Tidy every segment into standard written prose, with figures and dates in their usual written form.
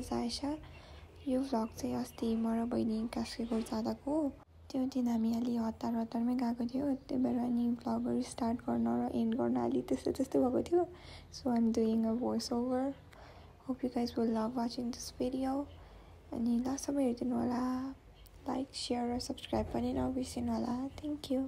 Is Ayesha. यो vlog चाहिँ अस्ति म र बहिनी कास्कीकोट जाँदाको त्यो दिन हामी अलि हतारमै गएको थियो, त्यही भएर अनि भ्लगहरू स्टार्ट गर्न र एन्ड गर्न अलि त्यस्तै भएको थियो। So I am doing a voice over. Hope you guys will love watching this video. अनि लास्टसम्म हेरिदिनु होला। लाइक, सेयर र सब्सक्राइब पनि नबिर्सिनु होला। Thank you.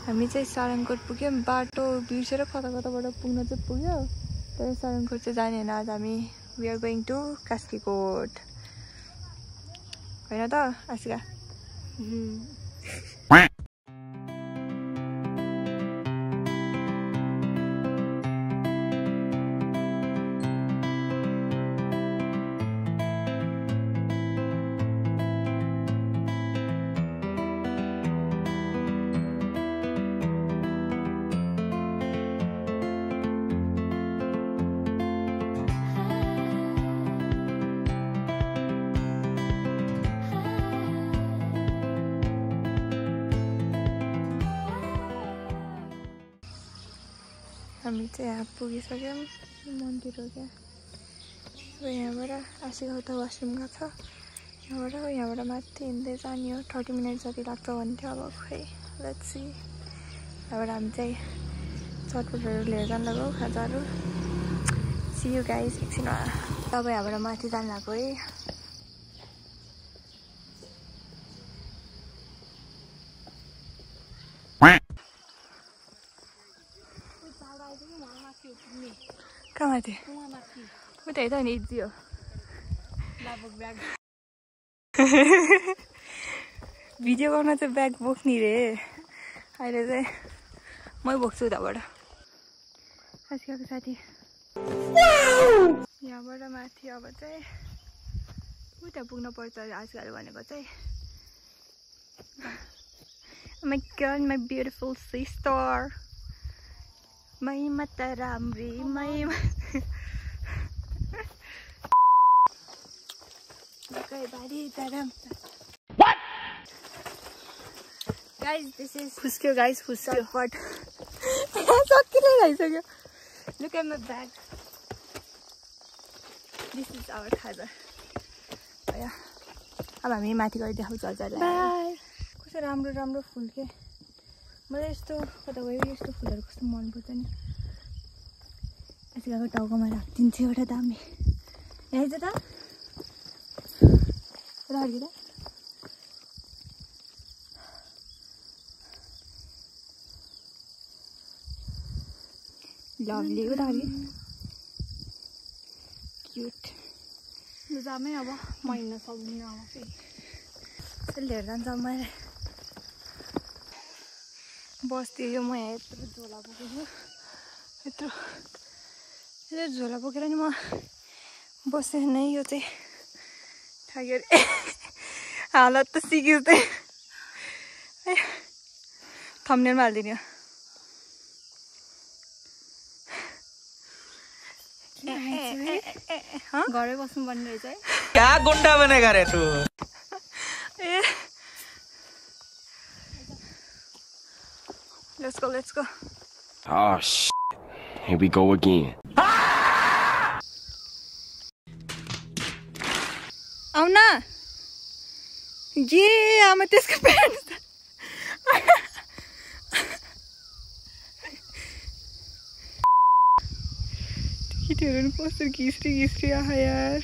हामी चाहिँ सारङकोट पुग्यौँ। बाटो बिर्सेर कताबाट पुग्न चाहिँ पुग्यो, तर सारङकोट चाहिँ जाने होइन। आज हामी we are going to Kaskikot होइन त आशिका? हामी चाहिँ यहाँ पुगिसक्यौँ। मन्दिर हो क्या। यहाँबाट आशिका उता वासरुम गएको छ। यहाँबाट माथि हिँड्दै जाने हो। 30 मिनट जति लाग्छ भन्थ्यो। अब खै लेट्स सी। यहाँबाट हामी चाहिँ चटपटहरू लिएर जानु लाग्यो, खाजाहरू। सी यु गाइज एकछिनमा। अब यहाँबाट माथि जानु लाग्यो है। कहाँ माथि? उता हेर्दा नि इजी हो। भिडियो गर्न चाहिँ ब्याग बोक्ने रे। अहिले चाहिँ मै बोक्छु उताबाट। आजकलको साथी यहाँबाट माथि अब चाहिँ उता पुग्न पर्छ आजकल भनेको चाहिँ। My girl, my beautiful sister, my माता राम्री, my guys, this is fuskyo guys, fuskyo but sakile raisakyo. Look at my bag. This is our खाजा। अब हामी माथि गएर देखाउँछु हजुरलाई। बाइ। कस्तो राम्रो फुल के। मलाई यस्तो कता गयो यस्तो फुलहरू कस्तो मनपर्छ नि। आजकलको टाउकोमा राखिदिन्छु एउटा दामी। यहाँ हेर्छ त? राखिदिँदा लभली हो दामी। क्युट। जामै अब म हिँड्न सक्दिनँ अब फेरि। लिएर जान्छ मैले। बस्ती यो म यहाँ यत्रो झोला बोकेको छु। यत्रो झोला बोकेर नि म बस्ने नै। यो चाहिँ थाक्यो अरे। हालत त सिकिँदै। थम्बनेलमा हालिदिने हो। घरै बस्नु पर्ने रहेछ है। क्या गुन्डा बनेगा रे तू? Let's go. Oh shit. Here we go again. आउना। ये आमा त्यसको प्यान्ट। केटीहरू कस्तो घिस्री आहा यार।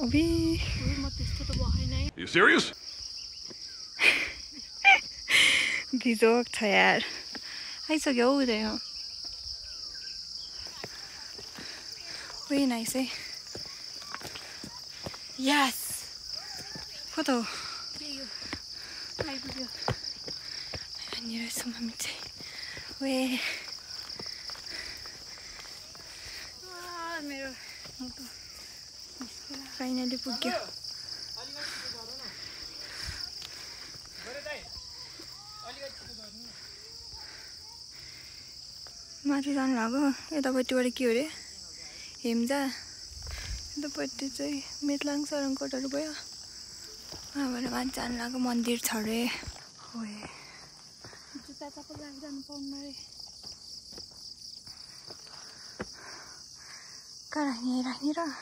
अबे म त्यस्तो त भएन है। You serious? भिजोक छ यार। आइसक्यो हौ उदय। वेरी नाइस है। यस। कता हो? आइपुग्यो। यहाँनिर छौँ हामी चाहिँ। वे फाइनली पुग्यो माथि जानु लाग्यो यतापट्टिबाट के हो रे हेम्जा यतापट्टि चाहिँ मेतलाङ सरङकोटहरू भयो वहाँबाट माथि जानु लाग्यो मन्दिर छ रे जुत्ता चप्पल राखेर जानु पाउनु रे कहाँ राख्ने र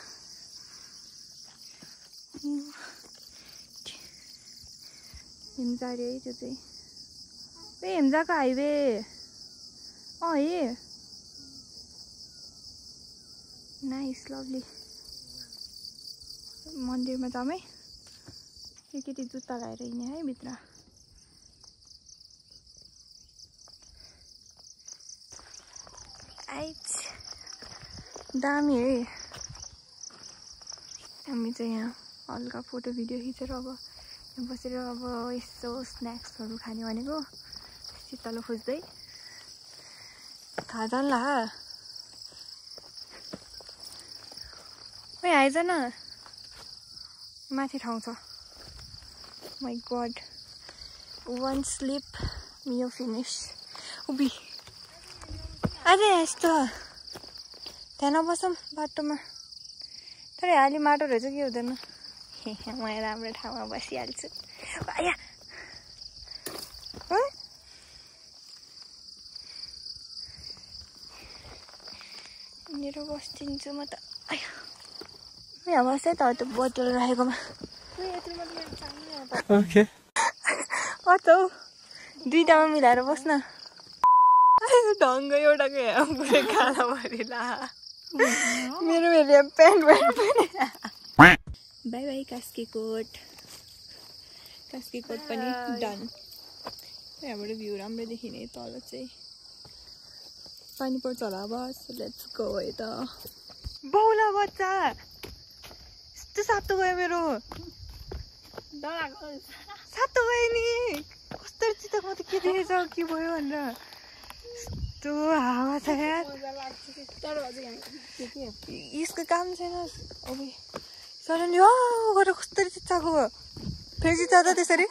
हेम्जा रे त्यो चाहिँ ए हेम्जाको हाइवे हे नाइस लभली मन्दिरमा जाऊँ है केटी जुत्ता लगाएर हिँड्ने है भित्र दामी है हामी चाहिँ यहाँ हल्का फोटो भिडियो खिचेर अब बसेर अब यसो स्न्याक्सहरू खाने भनेको शीतल खोज्दै थाहा जान्ला ओइ आइज न माथि ठाउँ छ माई गड वान स्लिप यो फिनिस उभि अझै यस्तो त्यहाँ नबसौँ बाटोमा तर हाली माटो रहेछ के हुँदैन म राम्रो ठाउँमा बसिहाल्छु आया मेरो बस्दिन्छु म त यहाँ बस् है त त्यो बोतल राखेकोमा दुईटामा मिलाएर बस्न ढङ्ग एउटाको पुरै कालो भरिला मेरो प्यान्ट पनि बाई बाई कास्कीकोट पनि डन यहाँबाट भ्यू राम्रो देखिने तल चाहिँ पानी पर्छ होला बस लेट्स गो है त बौला बच्चा यस्तो सातो गयो मेरो सातो गयो नि कस्तो चित्त म त के देखेछ के भयो भनेर यस्तो हावा छ यार यसको काम छैन अब सडनली हो गरेर कस्तो चिच्चाएको फेरि चिच्चाउँदा त्यसरी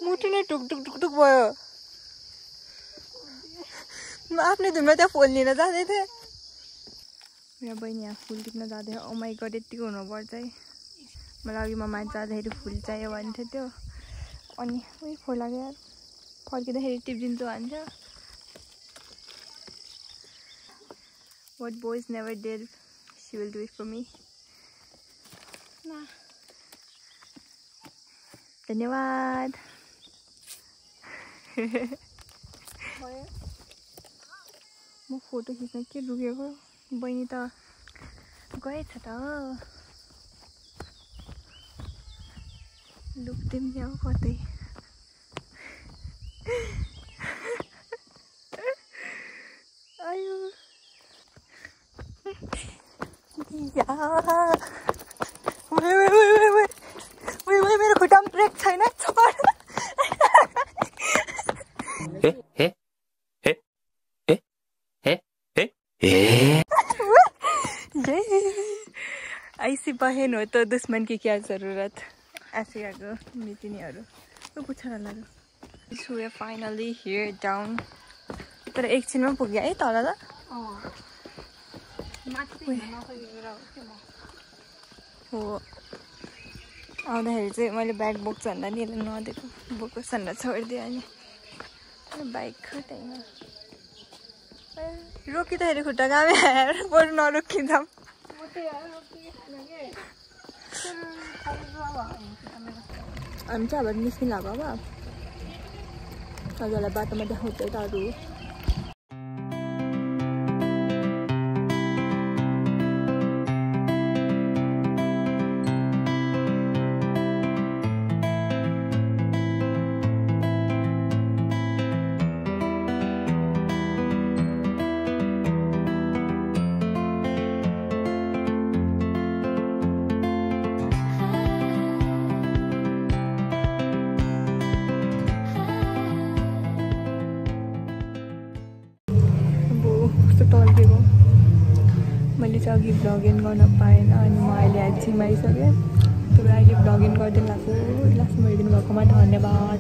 मुटु नै ढुकढुक ढुकढुक भयो म आफ्नै धुनमा त्यहाँ फुल लिन जाँदै थिएँ मेरो बहिनी यहाँ फुल टिप्न जाँदै ओ माई गड यतिको हुनुपर्छ है मलाई अघि म माथि जाँदाखेरि फुल चाहियो भन्थ्यो त्यो अनि उयो फुल लाग्यो यार फर्किँदाखेरि टिपिदिन्छु भन्छ what boys never did she will do it for me धन्यवाद म फोटो खिच्न के रुकेको बहिनी त गएछ त लुक्दिम यहाँ कतै आयो मेरो खुट्टामा ब्रेक छैन ऐसी बहन हो तो दुश्मन की क्या जरूरत ऐसे आगो मितिनीहरू पुछारा लाग्यो so we are finally here down तर एकछिनमा पुग्यो है तल त हो आउँदाखेरि चाहिँ मैले ब्याग बोक्छु भन्दा नि यसले नदिएको बोको सन्ना छोडिदिएँ अनि बाइक खटाइमा रोकिँदाखेरि खुट्टा गामे आएर बरु नरोकिँदा हामी चाहिँ अब निस्किन लाग्यो अब हजुरलाई बाटोमा देखाउँछ त अरू मैले चाहिँ अघि भ्लगिङ गर्न पाएन अनि म अहिले एकछिन आइसकेँ। तपाईँ अहिले भ्लगिङ गरिदिनु भएको लास्टमा हेरिदिनु भएकोमा धन्यवाद।